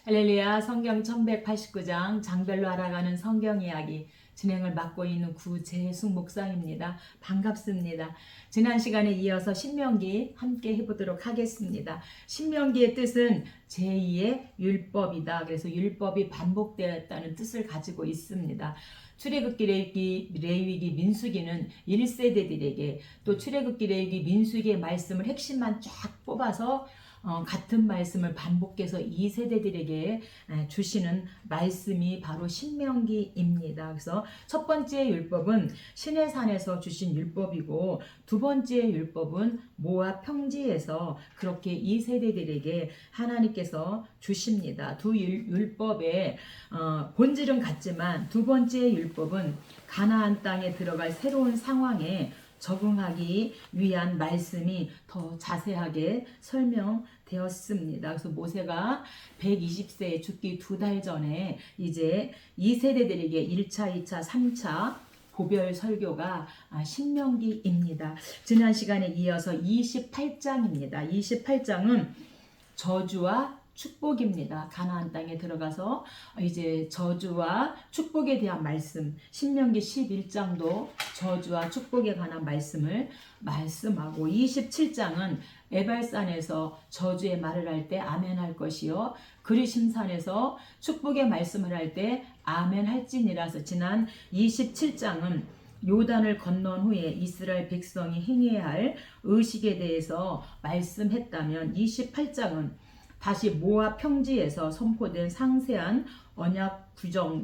할렐루야. 성경 1189장 장별로 알아가는 성경 이야기 진행을 맡고 있는 구재숙 목사입니다. 반갑습니다. 지난 시간에 이어서 신명기 함께 해보도록 하겠습니다. 신명기의 뜻은 제2의 율법이다. 그래서 율법이 반복되었다는 뜻을 가지고 있습니다. 출애굽기, 레위기, 민수기는 1세대들에게, 또 출애굽기, 레위기, 민수기의 말씀을 핵심만 쫙 뽑아서 같은 말씀을 반복해서 2세대들에게 주시는 말씀이 바로 신명기입니다. 그래서 첫 번째 율법은 시내산에서 주신 율법이고, 두 번째 율법은 모압 평지에서 그렇게 2세대들에게 하나님께서 주십니다. 두 율법의 본질은 같지만 두 번째 율법은 가나안 땅에 들어갈 새로운 상황에 적응하기 위한 말씀이 더 자세하게 설명되었습니다. 그래서 모세가 120세에 죽기 2달 전에 이제 2세대들에게 1차, 2차, 3차 고별 설교가 신명기입니다. 지난 시간에 이어서 28장입니다. 28장은 저주와 축복입니다. 가나안 땅에 들어가서 이제 저주와 축복에 대한 말씀, 신명기 11장도 저주와 축복에 관한 말씀을 말씀하고, 27장은 에발산에서 저주의 말을 할 때 아멘 할 것이요, 그리심산에서 축복의 말씀을 할 때 아멘 할지니라서 지난 27장은 요단을 건넌 후에 이스라엘 백성이 행해야 할 의식에 대해서 말씀했다면, 28장은 다시 모압 평지에서 선포된 상세한 언약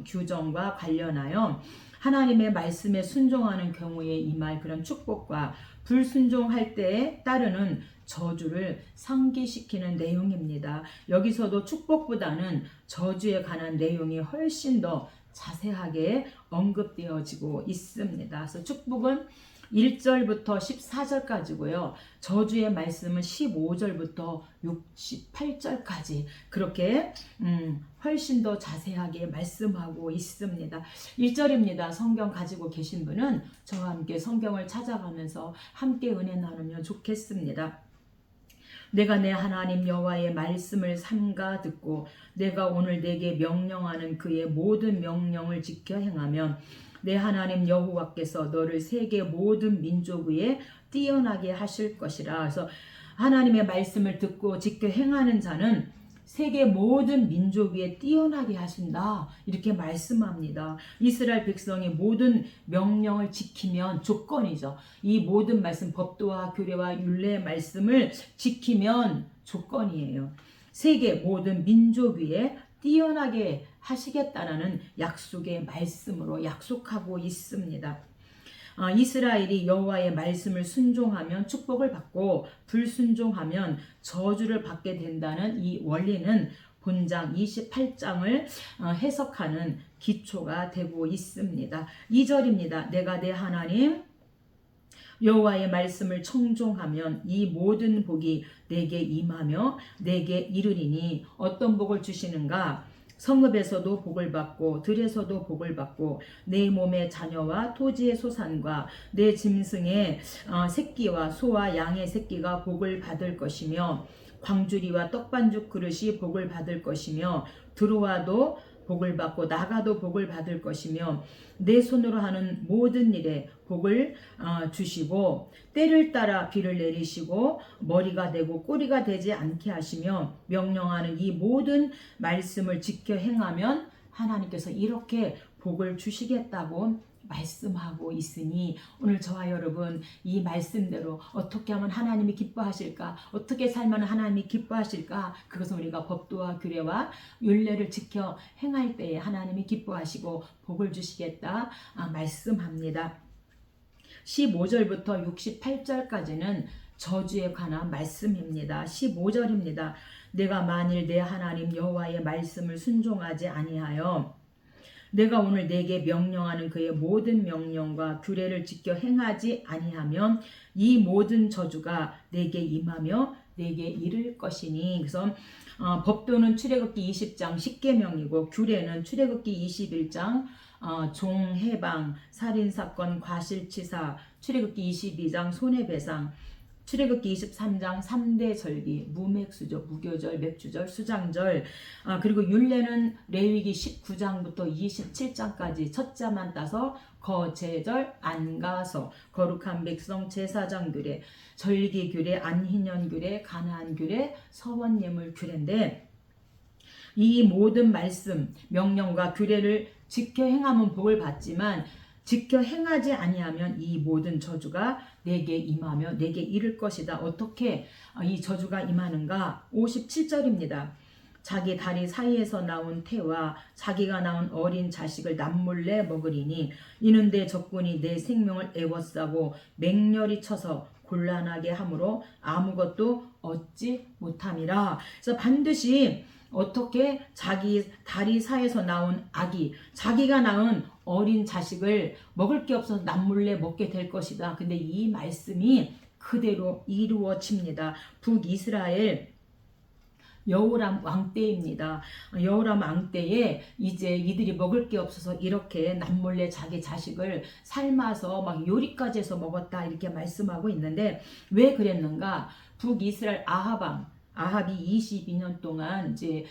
규정과 관련하여 하나님의 말씀에 순종하는 경우에 임할 그런 축복과 불순종할 때에 따르는 저주를 상기시키는 내용입니다. 여기서도 축복보다는 저주에 관한 내용이 훨씬 더 자세하게 언급되어지고 있습니다. 그래서 축복은 1절부터 14절까지고요. 저주의 말씀은 15절부터 68절까지 그렇게 훨씬 더 자세하게 말씀하고 있습니다. 1절입니다. 성경 가지고 계신 분은 저와 함께 성경을 찾아가면서 함께 은혜 나누면 좋겠습니다. 내가 내 하나님 여호와의 말씀을 삼가 듣고 내가 오늘 내게 명령하는 그의 모든 명령을 지켜 행하면 내 하나님 여호와께서 너를 세계 모든 민족 위에 뛰어나게 하실 것이라. 그래서 하나님의 말씀을 듣고 지켜 행하는 자는 세계 모든 민족 위에 뛰어나게 하신다, 이렇게 말씀합니다. 이스라엘 백성이 모든 명령을 지키면 조건이죠. 이 모든 말씀, 법도와 규례와 율례의 말씀을 지키면 조건이에요. 세계 모든 민족 위에 뛰어나게 하시겠다라는 약속의 말씀으로 약속하고 있습니다. 이스라엘이 여호와의 말씀을 순종하면 축복을 받고 불순종하면 저주를 받게 된다는 이 원리는 본장 28장을 해석하는 기초가 되고 있습니다. 2절입니다. 내가 내 하나님 여호와의 말씀을 청종하면 이 모든 복이 내게 임하며 내게 이르리니, 어떤 복을 주시는가? 성읍에서도 복을 받고 들에서도 복을 받고 내 몸의 자녀와 토지의 소산과 내 짐승의 새끼와 소와 양의 새끼가 복을 받을 것이며 광주리와 떡반죽 그릇이 복을 받을 것이며 들어와도 복을 받고 나가도 복을 받을 것이며 내 손으로 하는 모든 일에 복을 주시고 때를 따라 비를 내리시고 머리가 되고 꼬리가 되지 않게 하시며 명령하는 이 모든 말씀을 지켜 행하면 하나님께서 이렇게 복을 주시겠다고 말씀하고 있으니, 오늘 저와 여러분 이 말씀대로 어떻게 하면 하나님이 기뻐하실까, 어떻게 살면 하나님이 기뻐하실까, 그것은 우리가 법도와 규례와 율례를 지켜 행할 때에 하나님이 기뻐하시고 복을 주시겠다 말씀합니다. 15절부터 68절까지는 저주에 관한 말씀입니다. 15절입니다. 내가 만일 내 하나님 여호와의 말씀을 순종하지 아니하여 내가 오늘 내게 명령하는 그의 모든 명령과 규례를 지켜 행하지 아니하면 이 모든 저주가 내게 임하며 내게 이를 것이니. 그래서 법도는 출애굽기 20장 10계명이고 규례는 출애굽기 21장 종해방, 살인사건, 과실치사, 출애굽기 22장 손해배상, 출애굽기 23장 3대 절기, 무맥수절, 무교절, 맥주절, 수장절, 그리고 율례는 레위기 19장부터 27장까지 첫자만 따서 거제절, 안가서, 거룩한 백성, 제사장 규례, 절기 규례, 안희년 규례, 가나안 규례, 서원 예물 규례인데, 이 모든 말씀, 명령과 규례를 지켜 행하면 복을 받지만 지켜 행하지 아니하면 이 모든 저주가 내게 임하며 내게 이를 것이다. 어떻게 이 저주가 임하는가? 57절입니다. 자기 다리 사이에서 나온 태와 자기가 낳은 어린 자식을 남몰래 먹으리니 이는 내 적군이 내 생명을 애워싸고 맹렬히 쳐서 곤란하게 함으로 아무것도 얻지 못함이라. 그래서 반드시 어떻게 자기 다리 사이에서 나온 아기, 자기가 낳은 어린 자식을 먹을 게 없어서 남몰래 먹게 될 것이다. 근데 이 말씀이 그대로 이루어집니다. 북이스라엘 여호람 왕 때입니다. 여호람 왕 때에 이제 이들이 먹을 게 없어서 이렇게 남몰래 자기 자식을 삶아서 막 요리까지 해서 먹었다 이렇게 말씀하고 있는데 왜 그랬는가? 북이스라엘 아합이 22년 동안 이제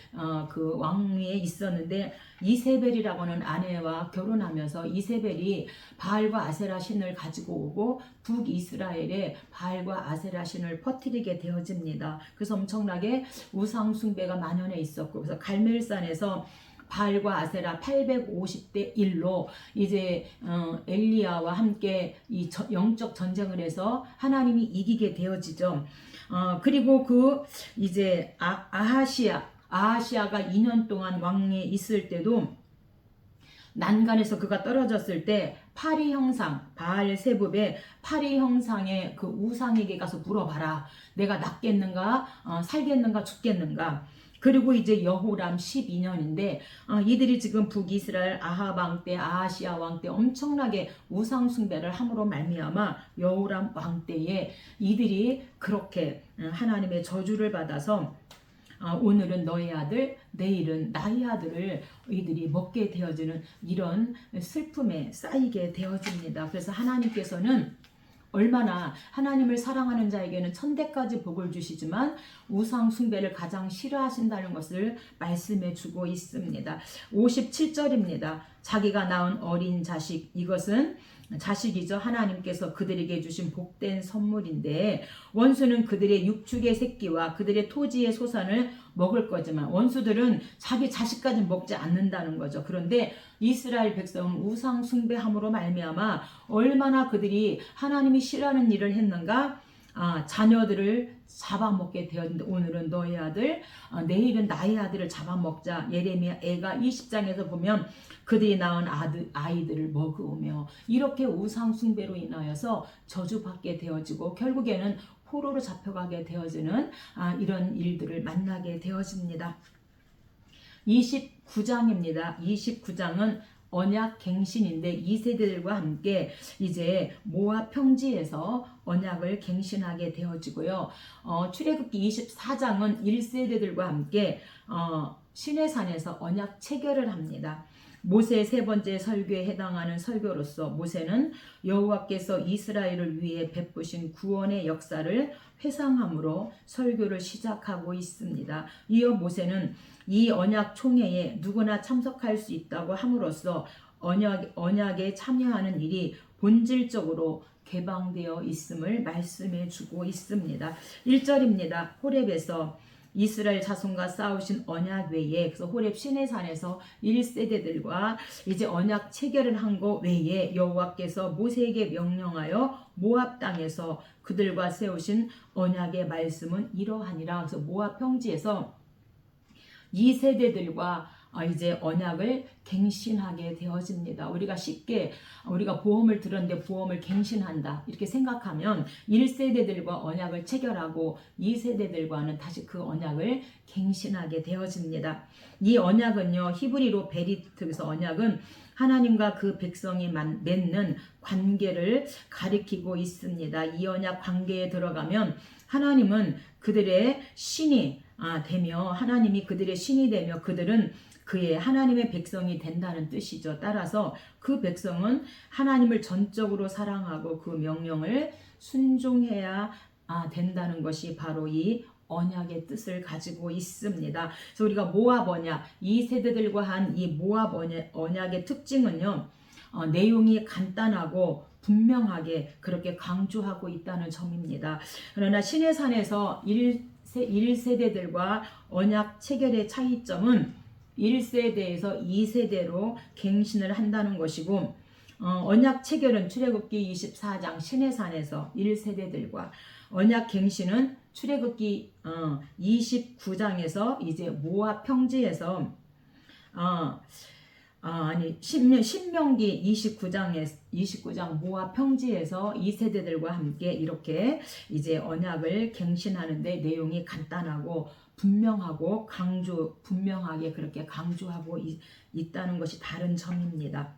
그 왕위에 있었는데 이세벨이라고 하는 아내와 결혼하면서 이세벨이 바알과 아세라 신을 가지고 오고 북이스라엘에 바알과 아세라 신을 퍼뜨리게 되어집니다. 그래서 엄청나게 우상 숭배가 만연해 있었고 그래서 갈멜산에서 바알과 아세라 850대 1로 이제 엘리야와 함께 이 영적 전쟁을 해서 하나님이 이기게 되어지죠. 그리고 그 이제 아하시아가 2년 동안 왕위에 있을 때도 난간에서 그가 떨어졌을 때 파리 형상 바알세붑의 파리 형상의 그 우상에게 가서 물어봐라. 내가 낫겠는가 살겠는가 죽겠는가. 그리고 이제 여호람 12년인데 이들이 지금 북이스라엘 아합 왕 때 아하시아 왕 때 엄청나게 우상 숭배를 함으로 말미암아 여호람 왕 때에 이들이 그렇게 하나님의 저주를 받아서 오늘은 너의 아들 내일은 나의 아들을 이들이 먹게 되어지는 이런 슬픔에 쌓이게 되어집니다. 그래서 하나님께서는 얼마나 하나님을 사랑하는 자에게는 천대까지 복을 주시지만 우상 숭배를 가장 싫어하신다는 것을 말씀해 주고 있습니다. 57절입니다. 자기가 낳은 어린 자식, 이것은 자식이죠. 하나님께서 그들에게 주신 복된 선물인데 원수는 그들의 육축의 새끼와 그들의 토지의 소산을 먹을 거지만 원수들은 자기 자식까지 먹지 않는다는 거죠. 그런데 이스라엘 백성은 우상 숭배함으로 말미암아 얼마나 그들이 하나님이 싫어하는 일을 했는가? 자녀들을 잡아먹게 되었는데 오늘은 너의 아들 내일은 나의 아들을 잡아먹자. 예레미야 애가 20장에서 보면 그들이 낳은 아이들을 먹으며 이렇게 우상 숭배로 인하여서 저주받게 되어지고 결국에는 포로로 잡혀가게 되어지는 이런 일들을 만나게 되어집니다. 29장입니다. 29장은 언약 갱신인데 2세대들과 함께 이제 모압 평지에서 언약을 갱신하게 되어지고요. 출애굽기 24장은 1세대들과 함께 시내산에서 언약 체결을 합니다. 모세의 세 번째 설교에 해당하는 설교로서 모세는 여호와께서 이스라엘을 위해 베푸신 구원의 역사를 회상함으로 설교를 시작하고 있습니다. 이어 모세는 이 언약 총회에 누구나 참석할 수 있다고 함으로써 언약에 참여하는 일이 본질적으로 개방되어 있음을 말씀해 주고 있습니다. 1절입니다. 호렙에서 이스라엘 자손과 싸우신 언약 외에 그래서 호렙 시내산에서 1세대들과 이제 언약 체결을 한 것 외에 여호와께서 모세에게 명령하여 모압 땅에서 그들과 세우신 언약의 말씀은 이러하니라. 그래서 모압 평지에서 2세대들과 이제 언약을 갱신하게 되어집니다. 우리가 쉽게 우리가 보험을 들었는데 보험을 갱신한다 이렇게 생각하면 1세대들과 언약을 체결하고 2세대들과는 다시 그 언약을 갱신하게 되어집니다. 이 언약은요 히브리로 베리트에서 언약은 하나님과 그 백성이 맺는 관계를 가리키고 있습니다. 이 언약 관계에 들어가면 하나님은 그들의 신이 되며 하나님이 그들의 신이 되며 그들은 그의 하나님의 백성이 된다는 뜻이죠. 따라서 그 백성은 하나님을 전적으로 사랑하고 그 명령을 순종해야 된다는 것이 바로 이 언약의 뜻을 가지고 있습니다. 그래서 우리가 모압 언약, 이 세대들과 한 이 모압 언약의 특징은요, 내용이 간단하고 분명하게 그렇게 강조하고 있다는 점입니다. 그러나 시내산에서 1세대들과 언약 체결의 차이점은 1세대에서 2세대로 갱신을 한다는 것이고, 언약 체결은 출애굽기 24장 시내산에서 1세대들과, 언약 갱신은 출애굽기 29장에서 이제 모압 평지에서 신명기 29장 모압 평지에서 2세대들과 함께 이렇게 이제 언약을 갱신하는데 내용이 간단하고 분명하고 분명하게 그렇게 강조하고 있다는 것이 다른 점입니다.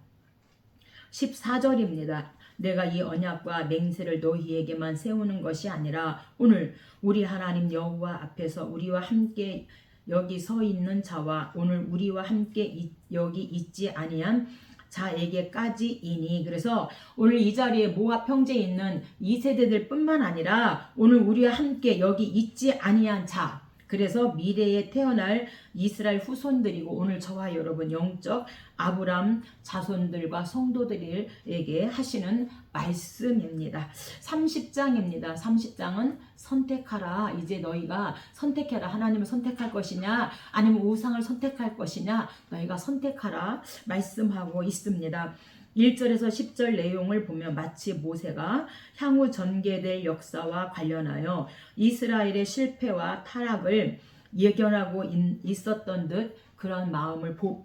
14절입니다. 내가 이 언약과 맹세를 너희에게만 세우는 것이 아니라 오늘 우리 하나님 여호와 앞에서 우리와 함께 여기 서 있는 자와 오늘 우리와 함께 여기 있지 아니한 자에게까지이니. 그래서 오늘 이 자리에 모압 평지에 있는 2세대들 뿐만 아니라 오늘 우리와 함께 여기 있지 아니한 자, 그래서 미래에 태어날 이스라엘 후손들이고 오늘 저와 여러분 영적 아브람 자손들과 성도들에게 하시는 말씀입니다. 30장입니다. 30장은 선택하라. 이제 너희가 선택해라. 하나님을 선택할 것이냐 아니면 우상을 선택할 것이냐 너희가 선택하라 말씀하고 있습니다. 1절에서 10절 내용을 보면 마치 모세가 향후 전개될 역사와 관련하여 이스라엘의 실패와 타락을 예견하고 있었던 듯 그런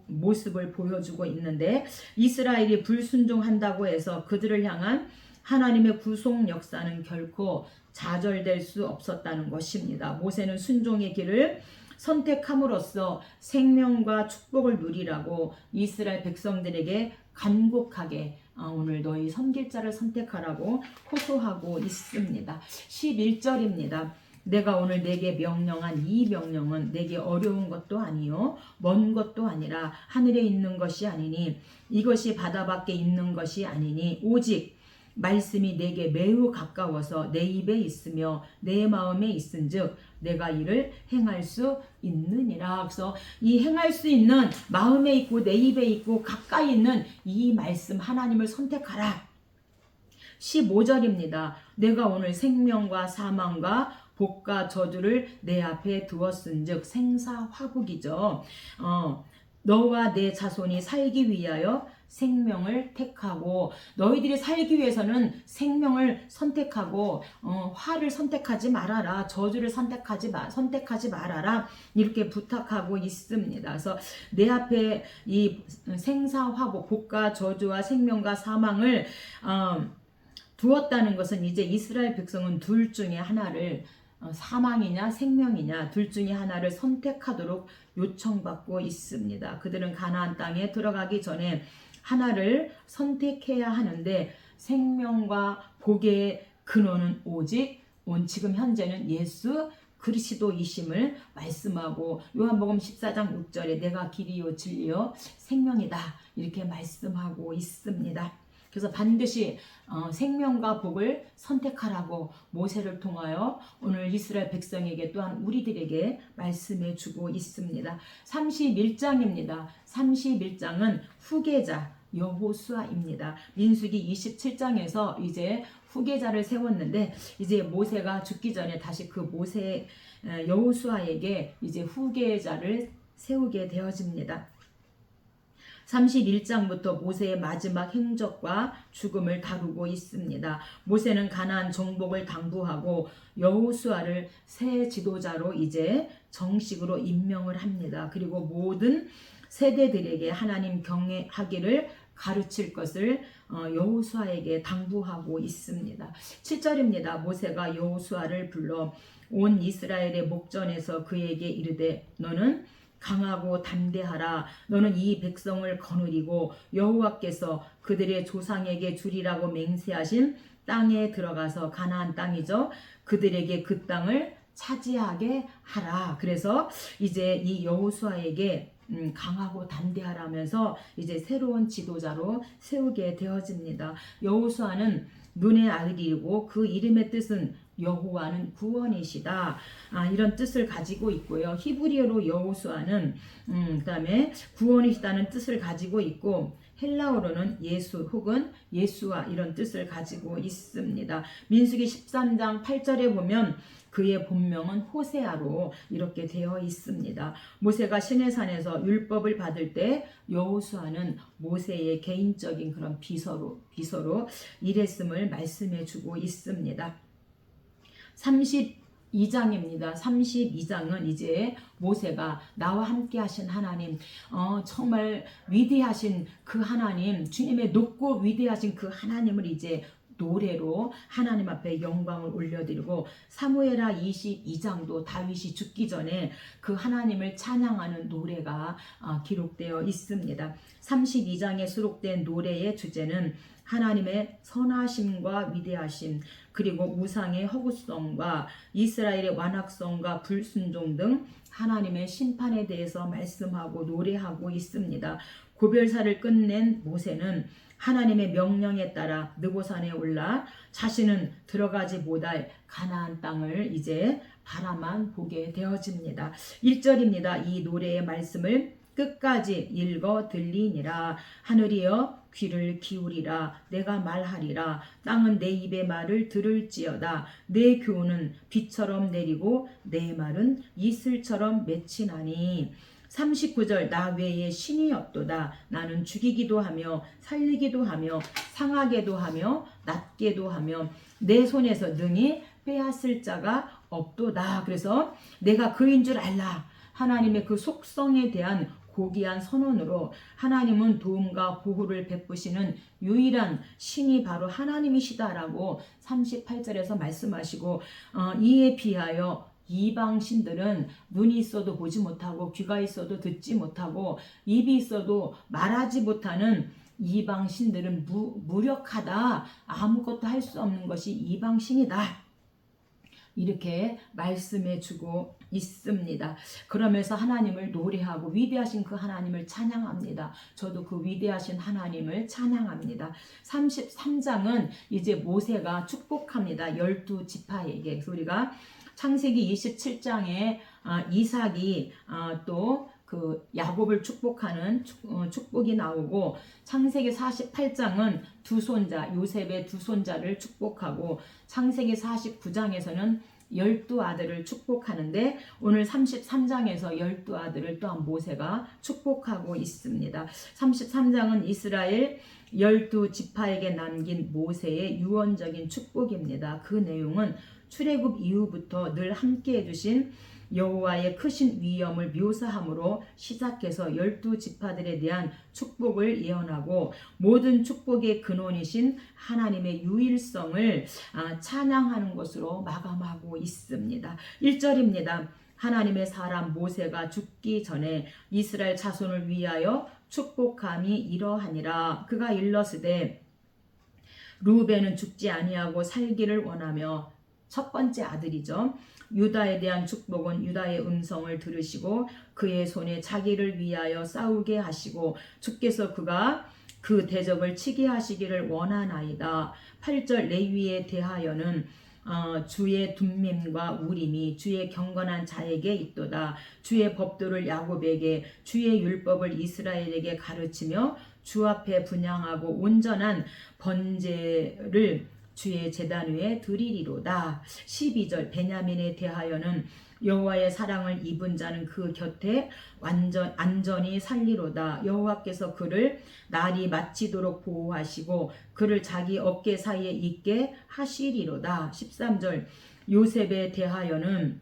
모습을 보여주고 있는데, 이스라엘이 불순종한다고 해서 그들을 향한 하나님의 구속 역사는 결코 좌절될 수 없었다는 것입니다. 모세는 순종의 길을 선택함으로써 생명과 축복을 누리라고 이스라엘 백성들에게 간곡하게 오늘 너희 섬길 자를 선택하라고 호소하고 있습니다. 11절입니다. 내가 오늘 내게 명령한 이 명령은 내게 어려운 것도 아니요 먼 것도 아니라 하늘에 있는 것이 아니니 이것이 바다 밖에 있는 것이 아니니 오직 말씀이 내게 매우 가까워서 내 입에 있으며 내 마음에 있은즉 내가 이를 행할 수 있느니라. 그래서 이 행할 수 있는 마음에 있고 내 입에 있고 가까이 있는 이 말씀 하나님을 선택하라. 15절입니다. 내가 오늘 생명과 사망과 복과 저주를 내 앞에 두었은즉 생사화복이죠. 너와 내 자손이 살기 위하여 생명을 택하고, 너희들이 살기 위해서는 생명을 선택하고 화를 선택하지 말아라, 저주를 선택하지 말아라 이렇게 부탁하고 있습니다. 그래서 내 앞에 이 생사화복, 복과 저주와 생명과 사망을 두었다는 것은 이제 이스라엘 백성은 둘 중에 하나를 사망이냐 생명이냐 둘 중에 하나를 선택하도록 요청받고 있습니다. 그들은 가나안 땅에 들어가기 전에 하나를 선택해야 하는데 생명과 복의 근원은 오직 지금 현재는 예수 그리스도이심을 말씀하고 요한복음 14장 6절에 내가 길이요 진리요 생명이다 이렇게 말씀하고 있습니다. 그래서 반드시 생명과 복을 선택하라고 모세를 통하여 오늘 이스라엘 백성에게 또한 우리들에게 말씀해 주고 있습니다. 31장입니다. 31장은 후계자 여호수아입니다. 민수기 27장에서 이제 후계자를 세웠는데 이제 모세가 죽기 전에 다시 그 여호수아에게 이제 후계자를 세우게 되어집니다. 31장부터 모세의 마지막 행적과 죽음을 다루고 있습니다. 모세는 가나안 정복을 당부하고 여호수아를 새 지도자로 이제 정식으로 임명을 합니다. 그리고 모든 세대들에게 하나님 경외하기를 가르칠 것을 여호수아에게 당부하고 있습니다. 7절입니다. 모세가 여호수아를 불러 온 이스라엘의 목전에서 그에게 이르되 너는 강하고 담대하라. 너는 이 백성을 거느리고 여호와께서 그들의 조상에게 주리라고 맹세하신 땅에 들어가서 가나안 땅이죠. 그들에게 그 땅을 차지하게 하라. 그래서 이제 이 여호수아에게 강하고 담대하라면서 이제 새로운 지도자로 세우게 되어집니다. 여호수아는 눈의 아들이고 그 이름의 뜻은 여호와는 구원이시다. 이런 뜻을 가지고 있고요. 히브리어로 여호수아는 그다음에 구원이시다는 뜻을 가지고 있고 헬라어로는 예수 혹은 예수와 이런 뜻을 가지고 있습니다. 민수기 13장 8절에 보면 그의 본명은 호세아로 이렇게 되어 있습니다. 모세가 시내산에서 율법을 받을 때 여호수아는 모세의 개인적인 그런 비서로 일했음을 말씀해 주고 있습니다. 32장입니다. 32장은 이제 모세가 나와 함께 하신 하나님, 정말 위대하신 그 하나님, 주님의 높고 위대하신 그 하나님을 이제 노래로 하나님 앞에 영광을 올려드리고, 사무엘하 22장도 다윗이 죽기 전에 그 하나님을 찬양하는 노래가 기록되어 있습니다. 32장에 수록된 노래의 주제는 하나님의 선하심과 위대하심, 그리고 우상의 허구성과 이스라엘의 완악성과 불순종 등 하나님의 심판에 대해서 말씀하고 노래하고 있습니다. 고별사를 끝낸 모세는 하나님의 명령에 따라 느보산에 올라 자신은 들어가지 못할 가나안 땅을 이제 바라만 보게 되어집니다. 1절입니다. 이 노래의 말씀을 끝까지 읽어 들리니라. 하늘이여 귀를 기울이라. 내가 말하리라. 땅은 내 입의 말을 들을지어다. 내 교훈은 비처럼 내리고 내 말은 이슬처럼 맺히나니. 39절 나 외에 신이 없도다. 나는 죽이기도 하며 살리기도 하며 상하게도 하며 낫게도 하며 내 손에서 능히 빼앗을 자가 없도다. 그래서 내가 그인 줄 알라. 하나님의 그 속성에 대한 고귀한 선언으로 하나님은 도움과 보호를 베푸시는 유일한 신이 바로 하나님이시다라고 38절에서 말씀하시고, 이에 비하여 이방 신들은 눈이 있어도 보지 못하고 귀가 있어도 듣지 못하고 입이 있어도 말하지 못하는 이방 신들은 무력하다. 아무것도 할 수 없는 것이 이방 신이다. 이렇게 말씀해 주고 있습니다. 그러면서 하나님을 노래하고 위대하신 그 하나님을 찬양합니다. 저도 그 위대하신 하나님을 찬양합니다. 33장은 이제 모세가 축복합니다. 12지파에게. 그래서 우리가 창세기 27장에 이삭이 또 그 야곱을 축복하는 축복이 나오고, 창세기 48장은 두 손자 요셉의 두 손자를 축복하고, 창세기 49장에서는 12아들을 축복하는데, 오늘 33장에서 12아들을 또한 모세가 축복하고 있습니다. 33장은 이스라엘 12지파에게 남긴 모세의 유언적인 축복입니다. 그 내용은 출애굽 이후부터 늘 함께 해주신 여호와의 크신 위엄을 묘사함으로 시작해서 12지파들에 대한 축복을 예언하고, 모든 축복의 근원이신 하나님의 유일성을 찬양하는 것으로 마감하고 있습니다. 1절입니다. 하나님의 사람 모세가 죽기 전에 이스라엘 자손을 위하여 축복함이 이러하니라. 그가 일러스되 르우벤은 죽지 아니하고 살기를 원하며, 첫 번째 아들이죠. 유다에 대한 축복은 유다의 음성을 들으시고 그의 손에 자기를 위하여 싸우게 하시고 주께서 그가 그 대적을 치게 하시기를 원하나이다. 8절 레위에 대하여는 주의 둠밈과 우림이 주의 경건한 자에게 있도다. 주의 법도를 야곱에게, 주의 율법을 이스라엘에게 가르치며 주 앞에 분향하고 온전한 번제를 주의 제단 위에 드리리로다. 12절 베냐민에 대하여는 여호와의 사랑을 입은 자는 그 곁에 안전히 살리로다. 여호와께서 그를 날이 마치도록 보호하시고 그를 자기 어깨 사이에 있게 하시리로다. 13절 요셉에 대하여는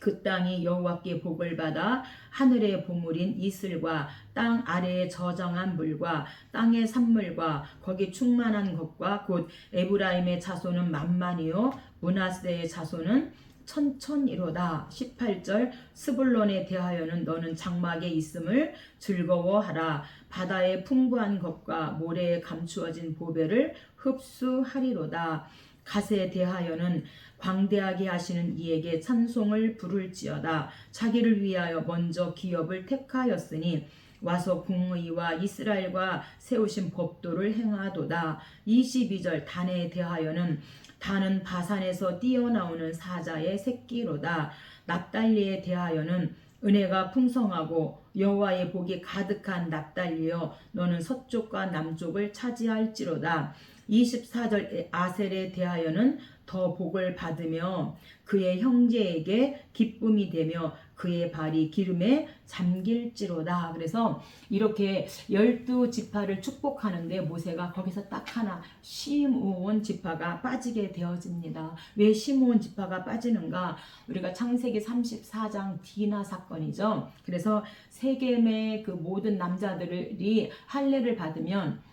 그 땅이 여호와께 복을 받아 하늘의 보물인 이슬과 땅 아래에 저장한 물과 땅의 산물과 거기 충만한 것과 곧 에브라임의 자손은 만만이요 므낫세의 자손은 천천이로다. 18절 스불론에 대하여는 너는 장막에 있음을 즐거워하라. 바다의 풍부한 것과 모래에 감추어진 보배를 흡수하리로다. 갓에 대하여는 광대하게 하시는 이에게 찬송을 부를지어다. 자기를 위하여 먼저 기업을 택하였으니 와서 공의와 이스라엘과 세우신 법도를 행하도다. 22절 단에 대하여는 다는 바산에서 뛰어나오는 사자의 새끼로다. 납달리에 대하여는 은혜가 풍성하고 여호와의 복이 가득한 납달리여 너는 서쪽과 남쪽을 차지할지로다. 24절 아셀에 대하여는 더 복을 받으며 그의 형제에게 기쁨이 되며 그의 발이 기름에 잠길지로다. 그래서 이렇게 12지파를 축복하는데 모세가 거기서 딱 하나 시므온 지파가 빠지게 되어집니다. 왜 시므온 지파가 빠지는가? 우리가 창세기 34장 디나 사건이죠. 그래서 세겜의 그 모든 남자들이 할례를 받으면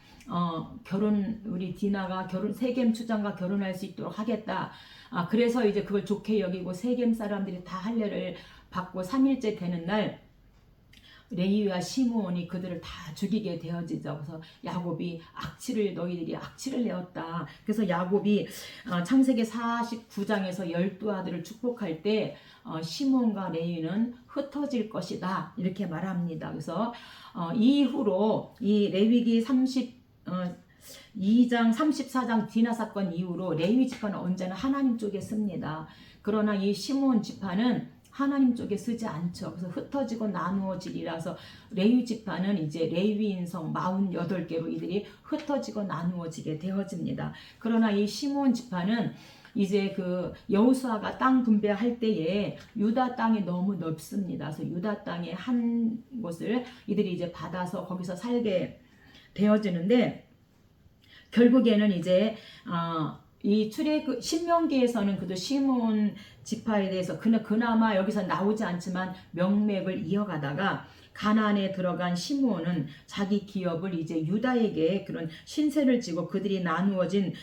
우리 디나가 세겜 추장과 결혼할 수 있도록 하겠다. 그래서 이제 그걸 좋게 여기고 세겜 사람들이 다 할례를 받고 3일째 되는 날 레위와 시므온이 그들을 다 죽이게 되어지죠. 그래서 야곱이 너희들이 악취를 내었다. 그래서 야곱이 창세기 49장에서 12아들을 축복할 때 시므온과 레위는 흩어질 것이다. 이렇게 말합니다. 그래서 이후로 이 레위기 2장 34장 디나 사건 이후로 레위 지파는 언제나 하나님 쪽에 씁니다. 그러나 이 시므온 지파는 하나님 쪽에 쓰지 않죠. 그래서 흩어지고 나누어지리라서 레위 지파는 이제 레위인 성 48개로 이들이 흩어지고 나누어지게 되어집니다. 그러나 이 시므온 지파는 이제 그 여호수아가 땅 분배할 때에 유다 땅이 너무 넓습니다. 그래서 유다 땅의 한 곳을 이들이 이제 받아서 거기서 살게 되어지는데 결국에는 이제 이 신명기에서는 그도 시므온 지파에 대해서 그나마 여기서 나오지 않지만 명맥을 이어가다가 가나안에 들어간 시므온은 자기 기업을 이제 유다에게 그런 신세를 지고 그들이 나누어진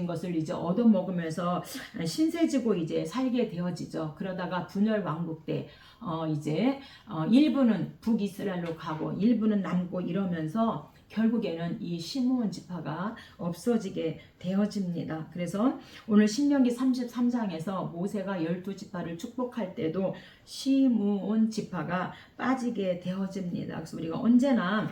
것을 이제 얻어먹으면서 신세지고 이제 살게 되어지죠. 그러다가 분열 왕국 때 이제 일부는 북이스라엘로 가고 일부는 남고 이러면서 결국에는 이 시므온 지파가 없어지게 되어집니다. 그래서 오늘 신명기 33장에서 모세가 12지파를 축복할 때도 시므온 지파가 빠지게 되어집니다. 그래서 우리가 언제나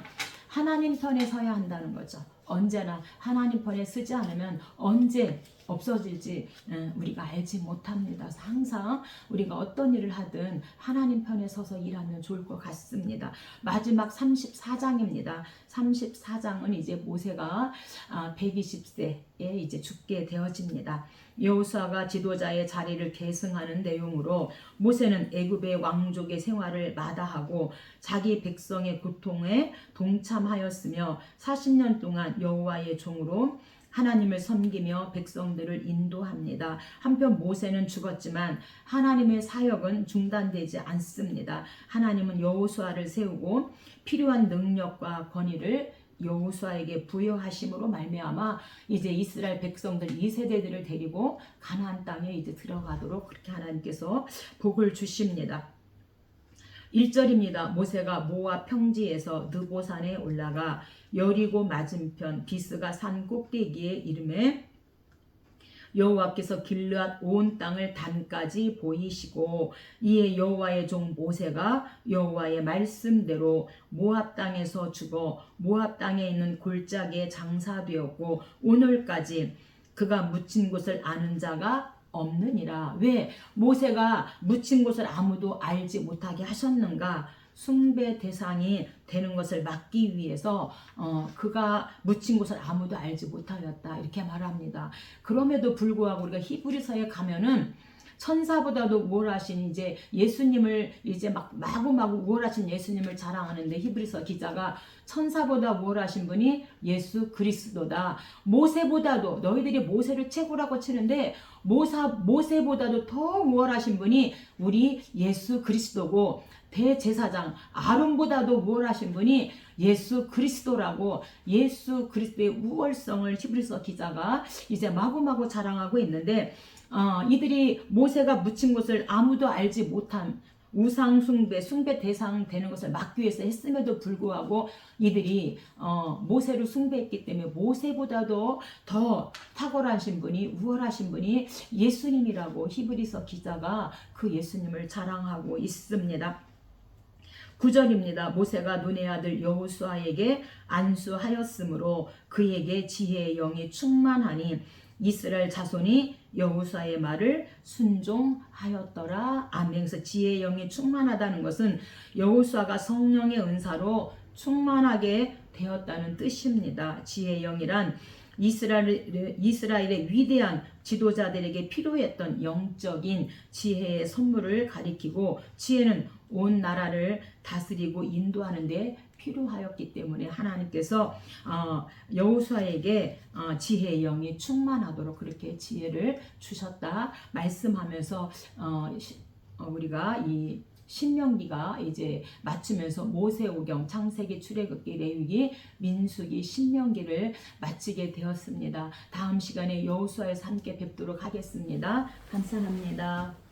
하나님 편에 서야 한다는 거죠. 언제나 하나님 편에 서지 않으면 언제 없어질지 우리가 알지 못합니다. 그래서 항상 우리가 어떤 일을 하든 하나님 편에 서서 일하면 좋을 것 같습니다. 마지막 34장입니다. 34장은 이제 모세가 120세에 이제 죽게 되어집니다. 여호수아가 지도자의 자리를 계승하는 내용으로 모세는 애굽의 왕족의 생활을 마다하고 자기 백성의 고통에 동참하였으며 40년 동안 여호와의 종으로 하나님을 섬기며 백성들을 인도합니다. 한편 모세는 죽었지만 하나님의 사역은 중단되지 않습니다. 하나님은 여호수아를 세우고 필요한 능력과 권위를 여호수아에게 부여하심으로 말미암아 이제 이스라엘 백성들 2세대들을 데리고 가나안 땅에 이제 들어가도록 그렇게 하나님께서 복을 주십니다. 1절입니다. 모세가 모압 평지에서 느보산에 올라가 여리고 맞은편 비스가 산 꼭대기에 이르매 여호와께서 길르앗 온 땅을 단까지 보이시고 이에 여호와의 종 모세가 여호와의 말씀대로 모압 땅에서 죽어 모압 땅에 있는 골짜기에 장사되었고 오늘까지 그가 묻힌 곳을 아는 자가 없느니라. 왜 모세가 묻힌 곳을 아무도 알지 못하게 하셨는가? 숭배 대상이 되는 것을 막기 위해서 그가 묻힌 곳을 아무도 알지 못하였다 이렇게 말합니다. 그럼에도 불구하고 우리가 히브리서에 가면은 천사보다도 우월하신 이제 예수님을 이제 마구마구 우월하신 예수님을 자랑하는데 히브리서 기자가 천사보다 우월하신 분이 예수 그리스도다. 모세보다도 너희들이 모세를 최고라고 치는데 모세보다도 더 우월하신 분이 우리 예수 그리스도고 대제사장 아론보다도 우월하신 분이 예수 그리스도라고 예수 그리스도의 우월성을 히브리서 기자가 이제 마구마구 자랑하고 있는데 이들이 모세가 묻힌 것을 아무도 알지 못한 우상 숭배 대상 되는 것을 막기 위해서 했음에도 불구하고 이들이 모세를 숭배했기 때문에 모세보다도 더 탁월하신 분이 우월하신 분이 예수님이라고 히브리서 기자가 그 예수님을 자랑하고 있습니다. 9절입니다. 모세가 눈의 아들 여호수아에게 안수하였으므로 그에게 지혜의 영이 충만하니 이스라엘 자손이 여호수아의 말을 순종하였더라. 아멘. 그래서 지혜의 영이 충만하다는 것은 여호수아가 성령의 은사로 충만하게 되었다는 뜻입니다. 지혜의 영이란 이스라엘의 위대한 지도자들에게 필요했던 영적인 지혜의 선물을 가리키고, 지혜는 온 나라를 다스리고 인도하는 데 필요하였기 때문에 하나님께서 여호수아에게 지혜의 영이 충만하도록 그렇게 지혜를 주셨다 말씀하면서 우리가 이 신명기가 이제 마치면서 모세오경, 창세기, 출애굽기, 레위기, 민수기, 신명기를 마치게 되었습니다. 다음 시간에 여호수아에서 함께 뵙도록 하겠습니다. 감사합니다.